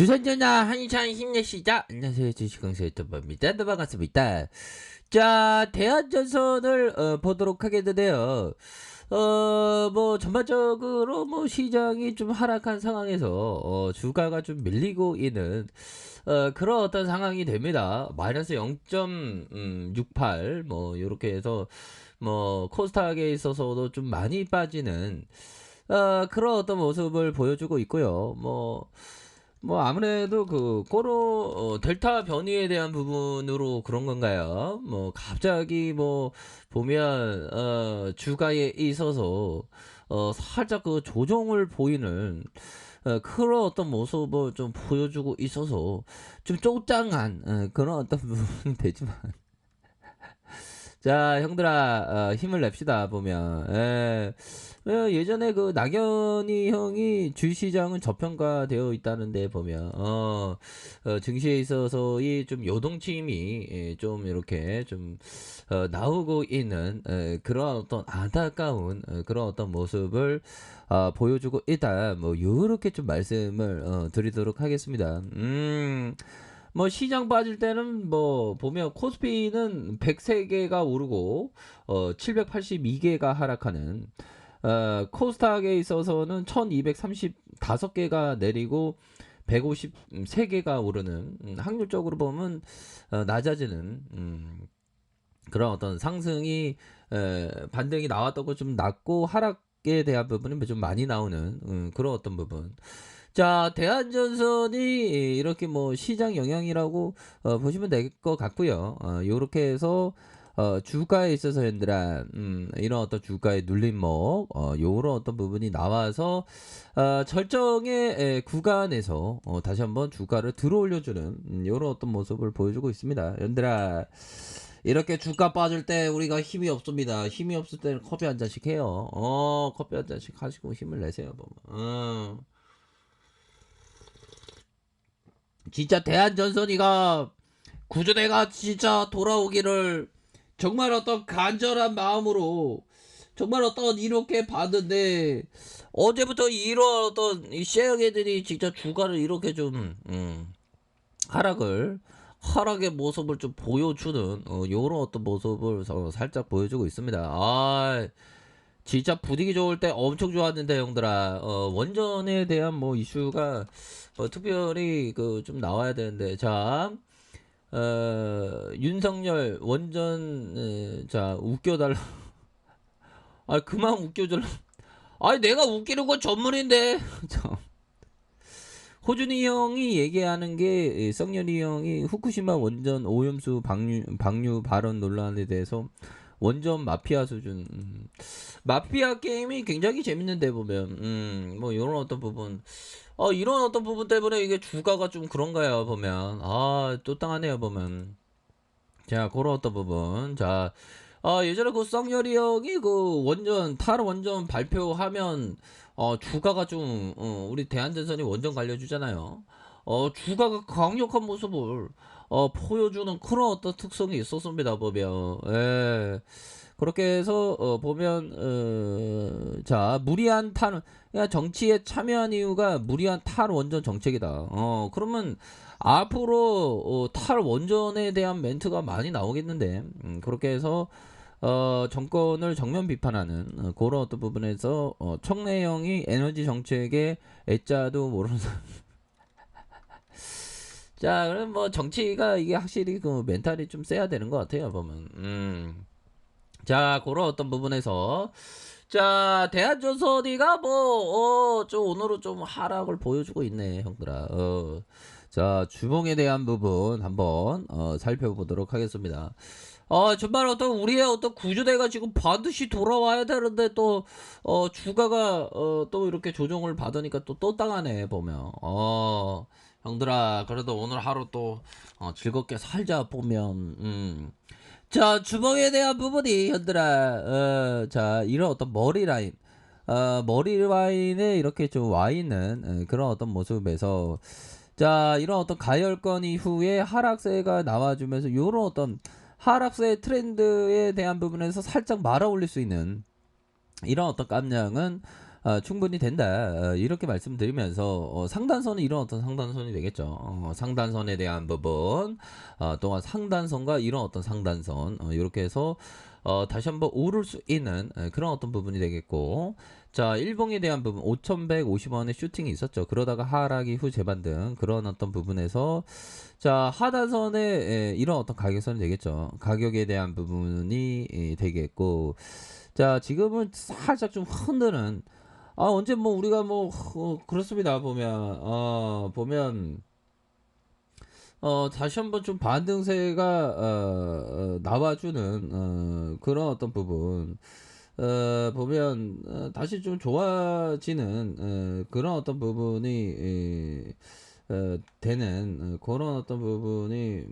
주선전자 한창 힘내시자. 안녕하세요, 주식강사 유튜버입니다. 네, 반갑습니다. 자, 대한전선을 보도록 하겠는데요. 뭐 전반적으로 뭐 시장이 좀 하락한 상황에서 주가가 좀 밀리고 있는 그런 어떤 상황이 됩니다. 마이너스 0.68 뭐 요렇게 해서 뭐 코스닥에 있어서도 좀 많이 빠지는 그런 어떤 모습을 보여주고 있고요. 뭐 아무래도 그 델타 변이에 대한 부분으로 그런 건가요? 뭐 갑자기 뭐 보면 주가에 있어서 살짝 그 조정을 보이는 그런 어떤 모습을 좀 보여주고 있어서 좀 쪼짱한 그런 어떤 부분이 되지만 자, 형들아, 힘을 냅시다, 보면. 예전에 그 낙연이 형이 주시장은 저평가되어 있다는데 보면, 증시에 있어서의 좀 요동침이 좀 이렇게 좀, 나오고 있는, 그런 어떤 안타까운, 그런 어떤 모습을, 보여주고 있다. 뭐, 요렇게 좀 말씀을, 드리도록 하겠습니다. 뭐 시장 빠질 때는 뭐 보면 코스피는 103개가 오르고 782개가 하락하는 코스닥에 있어서는 1235개가 내리고 153개가 오르는 확률적으로 보면 낮아지는 그런 어떤 상승이 반등이 나왔던 거 좀 낮고 하락에 대한 부분은 좀 많이 나오는 그런 어떤 부분. 자, 대한전선이 이렇게 뭐 시장 영향이라고 보시면 될 것 같고요. 요렇게 해서 주가에 있어서 얘들아 이런 어떤 주가의 눌림목 요런 어떤 부분이 나와서 절정의 구간에서 다시 한번 주가를 들어올려주는 요런 어떤 모습을 보여주고 있습니다. 얘들아 이렇게 주가 빠질 때 우리가 힘이 없습니다. 힘이 없을 때는 커피 한 잔씩 해요. 커피 한 잔씩 하시고 힘을 내세요. 보면. 진짜 대한전선이가 구조대가 진짜 돌아오기를 정말 어떤 간절한 마음으로 정말 어떤 이렇게 봤는데 어제부터 이런 어떤 이 쉐어게들이 진짜 주가를 이렇게 좀 하락의 모습을 좀 보여주는 요런 어떤 모습을 살짝 보여주고 있습니다. 진짜 분위기 좋을 때 엄청 좋았는데 형들아 원전에 대한 뭐 이슈가 특별히 그 좀 나와야 되는데 자 윤석열 원전 자 웃겨달라 그만 웃겨달라 내가 웃기는 건 전문인데 참. 호준이 형이 얘기하는 게 썩년이 형이 후쿠시마 원전 오염수 방류 발언 논란에 대해서 원전 마피아 수준 마피아 게임이 굉장히 재밌는데 보면 뭐 이런 어떤 부분 이런 어떤 부분 때문에 이게 주가가 좀 그런가요 보면 또 땅하네요 보면 자 그런 어떤 부분 자 예전에 그 쌍열이 형이 그 원전 탈원전 발표하면 주가가 좀 우리 대한전선이 원전 관려주잖아요. 주가가 강력한 모습을 보여주는 그런 어떤 특성이 있었습니다 보면 그렇게 해서 보면 자 무리한 정치에 참여한 이유가 무리한 탈원전 정책이다. 그러면 앞으로 탈원전에 대한 멘트가 많이 나오겠는데 그렇게 해서 정권을 정면 비판하는 그런 어떤 부분에서 청래형이 에너지 정책에 애자도 모르는 자 그럼 뭐 정치가 이게 확실히 그 멘탈이 좀 세야 되는 것 같아요 보면 자 그런 어떤 부분에서 자 대한조선이가 좀 오늘은 좀 하락을 보여주고 있네 형들아 자 주봉에 대한 부분 한번 살펴보도록 하겠습니다. 정말 어떤 우리의 어떤 구조대가 지금 반드시 돌아와야 되는데 또 주가가 또 이렇게 조정을 받으니까 또 땅하네 보면 형들아 그래도 오늘 하루 또 즐겁게 살자 보면 자 주먹에 대한 부분이 현들아 자 이런 어떤 머리 라인에 이렇게 좀 와 있는 그런 어떤 모습에서 자 이런 어떤 가열권 이후에 하락세가 나와주면서 이런 어떤 하락세 트렌드에 대한 부분에서 살짝 말아 올릴 수 있는 이런 어떤 깜냥은 충분히 된다. 이렇게 말씀드리면서 상단선은 이런 어떤 상단선이 되겠죠. 상단선에 대한 부분, 또한 상단선과 이런 어떤 상단선, 이렇게 해서 다시 한번 오를 수 있는 그런 어떤 부분이 되겠고, 자, 일봉에 대한 부분 5,150원의 슈팅이 있었죠. 그러다가 하락이 후 재반등 그런 어떤 부분에서 자, 하단선에 이런 어떤 가격선이 되겠죠. 가격에 대한 부분이 되겠고, 자, 지금은 살짝 좀 흔드는 언제 뭐 우리가 뭐 그렇습니다. 보면 다시 한번 좀 반등세가 나와주는 그런 어떤 부분 보면 다시 좀 좋아지는 그런 어떤 부분이 되는 그런 어떤 부분이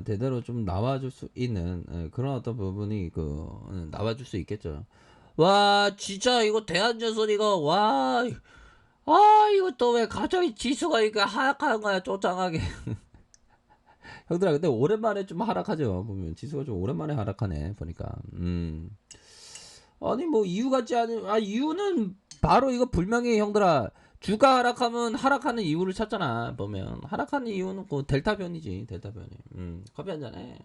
대대로 좀 나와줄 수 있는 그런 어떤 부분이 나와줄 수 있겠죠. 와 진짜 이거 대한전선 이거 이거 또 왜 갑자기 지수가 이렇게 하락하는 거야 쪼짱하게. 형들아 근데 오랜만에 좀 하락하죠. 보면 지수가 좀 오랜만에 하락하네 보니까. 아니 뭐 이유 같지 않은 이유는 바로 이거 불명예 형들아. 주가 하락하면 하락하는 이유를 찾잖아. 보면 하락하는 이유는 그 델타 변이지. 델타 변이. 커피 한 잔해.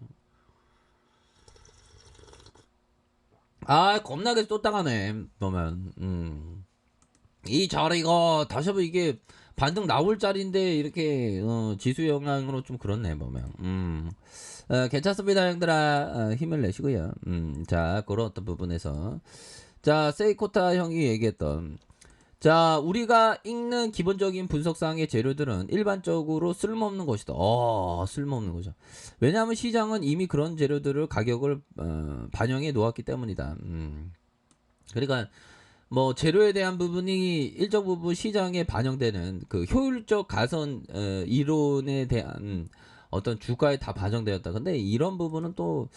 겁나게 쫓다가네 보면. 이 자리 이거 다시 한번 이게 반등 나올 자리인데 이렇게 지수 영향으로 좀 그렇네 보면. 괜찮습니다 형들아. 힘을 내시고요. 자 그런 어떤 부분에서 자 세이코타 형이 얘기했던 자 우리가 읽는 기본적인 분석상의 재료들은 일반적으로 쓸모없는 것이다. 쓸모없는 거죠. 왜냐하면 시장은 이미 그런 재료들을 가격을 반영해 놓았기 때문이다. 그러니까 뭐 재료에 대한 부분이 일정 부분 시장에 반영되는 그 효율적 가선 이론에 대한 어떤 주가에 다 반영되었다. 근데 이런 부분은 또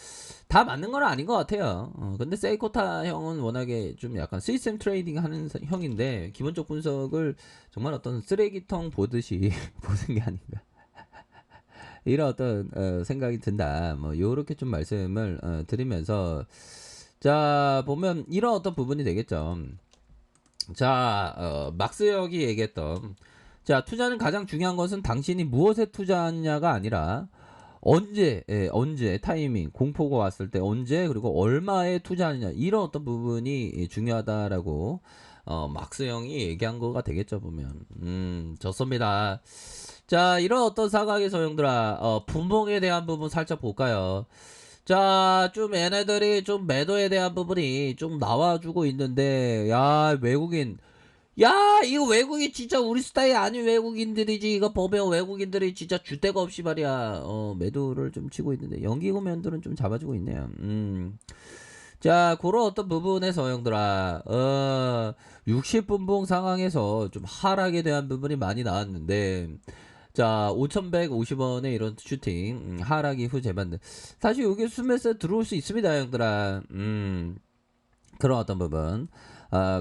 다 맞는 건 아닌 것 같아요. 근데 세이코타 형은 워낙에 좀 약간 시스템 트레이딩 하는 형인데 기본적 분석을 정말 어떤 쓰레기통 보듯이 보는 게 아닌가. 이런 어떤 생각이 든다. 뭐 요렇게 좀 말씀을 드리면서 자 보면 이런 어떤 부분이 되겠죠. 자, 막스 역이 얘기했던 자, 투자는 가장 중요한 것은 당신이 무엇에 투자하느냐가 아니라 언제 타이밍 공포가 왔을 때 언제 그리고 얼마에 투자하느냐 이런 어떤 부분이 중요하다라고 막스 형이 얘기한 거가 되겠죠 보면. 좋습니다. 자, 이런 어떤 사각에서 형들아 분봉에 대한 부분 살짝 볼까요? 자, 좀 얘네들이 좀 매도에 대한 부분이 좀 나와주고 있는데, 이거 외국인 진짜 우리 스타일 아닌 외국인들이지. 이거 보면 외국인들이 진짜 줏대가 없이 말이야. 매도를 좀 치고 있는데, 연기금연들은 좀 잡아주고 있네요. 자, 그런 어떤 부분에서 형들아, 60분봉 상황에서 좀 하락에 대한 부분이 많이 나왔는데, 자, 5,150원에 이런 슈팅, 하락 이후 재반등. 사실 여기 수매세 들어올 수 있습니다, 형들아. 그런 어떤 부분.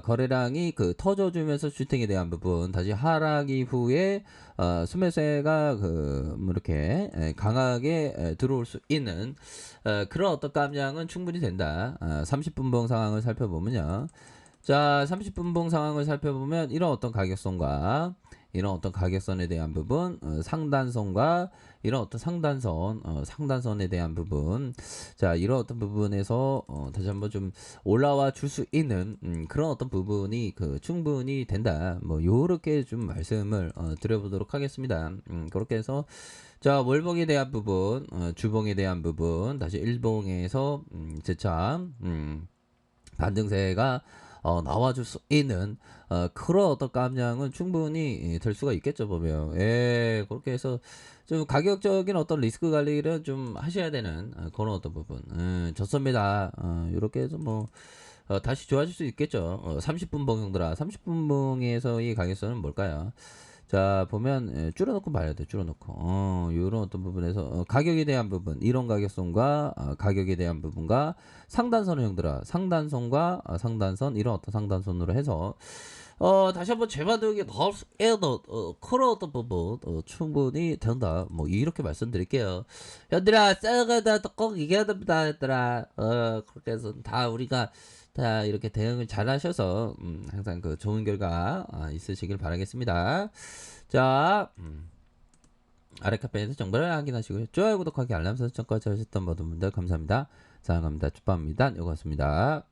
거래량이 터져주면서 슈팅에 대한 부분. 다시 하락 이후에, 수매세가 뭐 이렇게, 강하게 들어올 수 있는, 그런 어떤 깜냥은 충분히 된다. 30분봉 상황을 살펴보면요. 자, 30분봉 상황을 살펴보면 이런 어떤 가격선과 이런 어떤 가격선에 대한 부분, 상단선과 이런 어떤 상단선에 대한 부분, 자 이런 어떤 부분에서 다시 한번 좀 올라와 줄 수 있는 그런 어떤 부분이 충분히 된다. 뭐 요렇게 좀 말씀을 드려보도록 하겠습니다. 그렇게 해서 자 월봉에 대한 부분, 주봉에 대한 부분, 다시 일봉에서 재차 반등세가 나와줄 수 있는 그런 어떤 깜냥은 충분히 될 수가 있겠죠 보면. 그렇게 해서 좀 가격적인 어떤 리스크 관리를 좀 하셔야 되는 그런 어떤 부분. 좋습니다. 이렇게 해서 뭐 다시 좋아질 수 있겠죠. 30분봉 형들아. 30분봉에서의 가격선은 뭘까요? 자 보면 줄여놓고 봐야 돼. 줄여놓고 이런 어떤 부분에서 가격에 대한 부분 이런 가격선과 가격에 대한 부분과 상단선을 형들아 상단선과 상단선 이런 어떤 상단선으로 해서 다시 한번 재반등이 나올 수 있는 그런 어떤 부분 충분히 된다. 뭐 이렇게 말씀드릴게요. 형들아 썩어다 꼭 이겨야 됩니다. 얘들아 그렇게 해서 다 우리가 자, 이렇게 대응을 잘 하셔서, 항상 그 좋은 결과 있으시길 바라겠습니다. 자, 아래 카페에서 정보를 확인하시고요. 좋아요, 구독하기, 알람 설정까지 하셨던 모든 분들 감사합니다. 사랑합니다. 축복합니다. 요거였습니다.